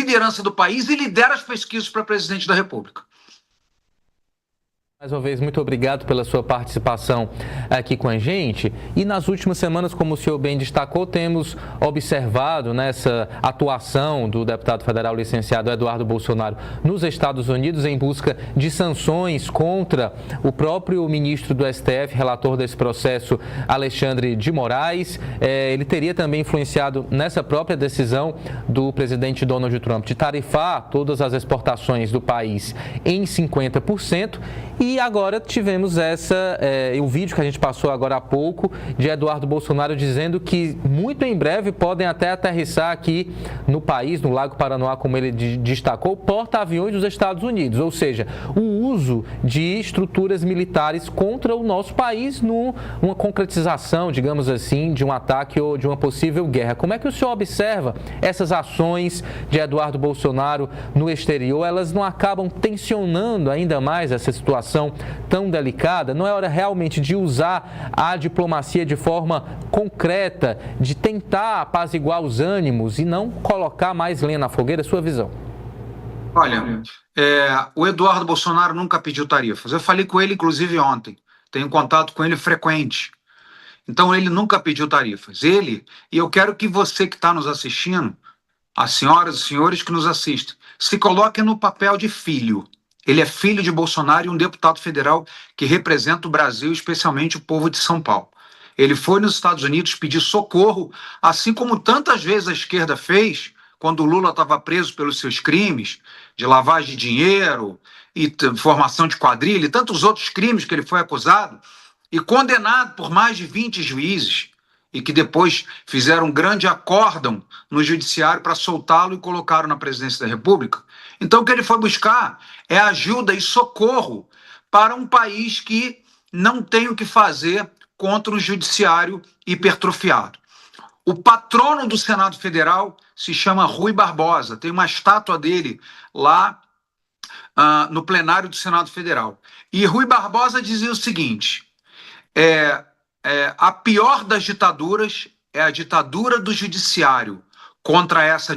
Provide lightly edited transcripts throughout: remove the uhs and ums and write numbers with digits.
liderança do país e lidera as pesquisas para presidente da República. Mais uma vez, muito obrigado pela sua participação aqui com a gente. E nas últimas semanas, como o senhor bem destacou, temos observado nessa atuação do deputado federal licenciado Eduardo Bolsonaro nos Estados Unidos em busca de sanções contra o próprio ministro do STF, relator desse processo, Alexandre de Moraes. Ele teria também influenciado nessa própria decisão do presidente Donald Trump de tarifar todas as exportações do país em 50%. E agora tivemos o vídeo que a gente passou agora há pouco de Eduardo Bolsonaro dizendo que muito em breve podem até aterrissar aqui no país, no Lago Paranoá, como ele destacou, porta-aviões dos Estados Unidos, ou seja, o uso de estruturas militares contra o nosso país numa concretização, digamos assim, de um ataque ou de uma possível guerra. Como é que o senhor observa essas ações de Eduardo Bolsonaro no exterior? Elas não acabam tensionando ainda mais essa situação tão delicada? Não é hora realmente de usar a diplomacia de forma concreta, de tentar apaziguar os ânimos e não colocar mais lenha na fogueira? Sua visão? Olha, o Eduardo Bolsonaro nunca pediu tarifas. Eu falei com ele, inclusive, ontem. Tenho contato com ele frequente. Então, ele nunca pediu tarifas. E eu quero que você que está nos assistindo, as senhoras e senhores que nos assistem, se coloquem no papel de filho. Ele é filho de Bolsonaro e um deputado federal que representa o Brasil, especialmente o povo de São Paulo. Ele foi nos Estados Unidos pedir socorro, assim como tantas vezes a esquerda fez, quando o Lula estava preso pelos seus crimes de lavagem de dinheiro e formação de quadrilha e tantos outros crimes que ele foi acusado e condenado por mais de 20 juízes e que depois fizeram um grande acórdão no judiciário para soltá-lo e colocá-lo na presidência da República. Então, o que ele foi buscar é ajuda e socorro para um país que não tem o que fazer contra um judiciário hipertrofiado. O patrono do Senado Federal se chama Rui Barbosa, tem uma estátua dele lá no plenário do Senado Federal. E Rui Barbosa dizia o seguinte: a pior das ditaduras é a ditadura do judiciário. Contra essa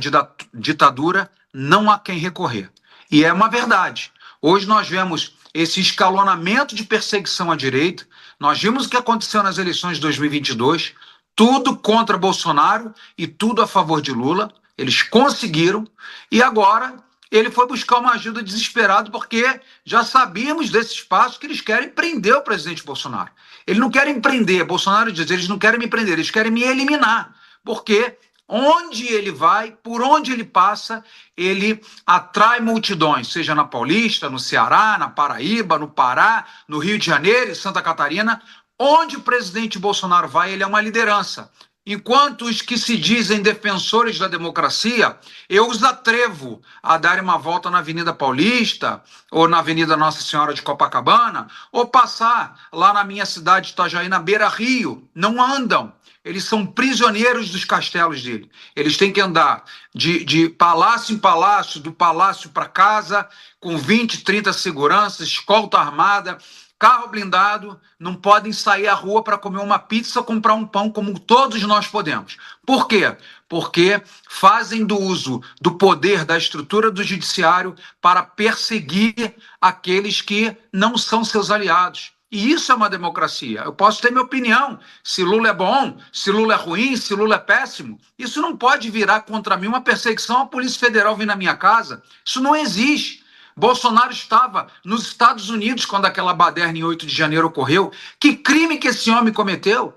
ditadura não há quem recorrer. E é uma verdade. Hoje nós vemos esse escalonamento de perseguição à direita, nós vimos o que aconteceu nas eleições de 2022, tudo contra Bolsonaro e tudo a favor de Lula. Eles conseguiram, e agora ele foi buscar uma ajuda desesperada, porque já sabíamos desse espaço que eles querem prender o presidente Bolsonaro. Eles não querem prender, Bolsonaro diz, eles não querem me prender, eles querem me eliminar, porque onde ele vai, por onde ele passa, ele atrai multidões, seja na Paulista, no Ceará, na Paraíba, no Pará, no Rio de Janeiro, em Santa Catarina. Onde o presidente Bolsonaro vai, ele é uma liderança. Enquanto os que se dizem defensores da democracia, eu os atrevo a darem uma volta na Avenida Paulista, ou na Avenida Nossa Senhora de Copacabana, ou passar lá na minha cidade, Itajaí, na Beira Rio. Não andam. Eles são prisioneiros dos castelos dele. Eles têm que andar de palácio em palácio, do palácio para casa, com 20, 30 seguranças, escolta armada, carro blindado, não podem sair à rua para comer uma pizza, comprar um pão, como todos nós podemos. Por quê? Porque fazem do uso do poder da estrutura do judiciário para perseguir aqueles que não são seus aliados. E isso é uma democracia. Eu posso ter minha opinião, se Lula é bom, se Lula é ruim, se Lula é péssimo. Isso não pode virar contra mim uma perseguição à Polícia Federal vir na minha casa. Isso não existe. Bolsonaro estava nos Estados Unidos quando aquela baderna em 8 de janeiro ocorreu. Que crime que esse homem cometeu?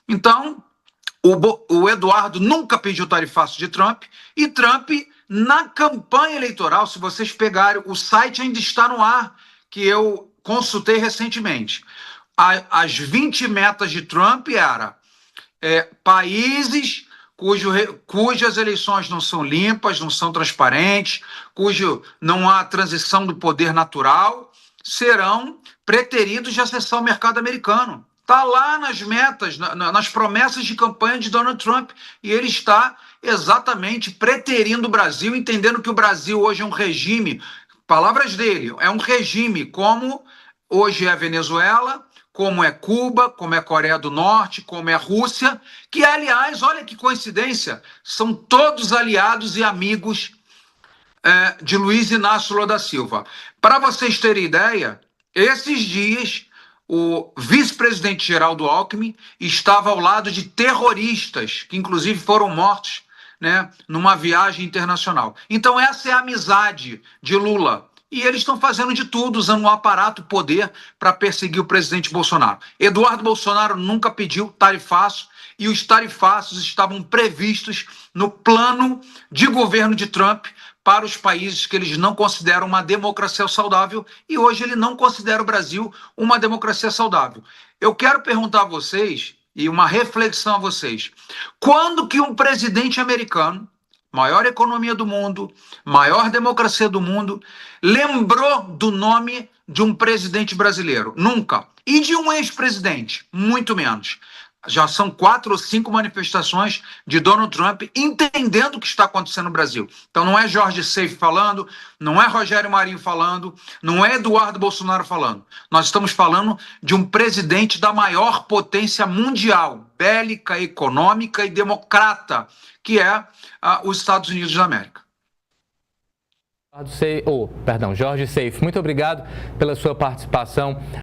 Então, o Eduardo nunca pediu tarifaço de Trump, e Trump, na campanha eleitoral, se vocês pegarem, o site ainda está no ar, que eu consultei recentemente. As 20 metas de Trump eram países cujas eleições não são limpas, não são transparentes, cujo não há transição do poder natural, serão preteridos de acessar o mercado americano. Está lá nas metas, nas promessas de campanha de Donald Trump, e ele está exatamente preterindo o Brasil, entendendo que o Brasil hoje é um regime, palavras dele, é um regime como hoje é a Venezuela, como é Cuba, como é a Coreia do Norte, como é a Rússia, que, aliás, olha que coincidência, são todos aliados e amigos de Luiz Inácio Lula da Silva. Para vocês terem ideia, esses dias o vice-presidente Geraldo Alckmin estava ao lado de terroristas, que inclusive foram mortos, né, numa viagem internacional. Então essa é a amizade de Lula. E eles estão fazendo de tudo, usando o aparato, o poder, para perseguir o presidente Bolsonaro. Eduardo Bolsonaro nunca pediu tarifaço, e os tarifaços estavam previstos no plano de governo de Trump para os países que eles não consideram uma democracia saudável, e hoje ele não considera o Brasil uma democracia saudável. Eu quero perguntar a vocês, e uma reflexão a vocês, quando que um presidente americano, maior economia do mundo, maior democracia do mundo, lembrou do nome de um presidente brasileiro? Nunca. E de um ex-presidente? Muito menos. Já são 4 ou 5 manifestações de Donald Trump entendendo o que está acontecendo no Brasil. Então não é Jorge Seif falando, não é Rogério Marinho falando, não é Eduardo Bolsonaro falando. Nós estamos falando de um presidente da maior potência mundial, bélica, econômica e democrata, que é os Estados Unidos da América. Jorge Seif, muito obrigado pela sua participação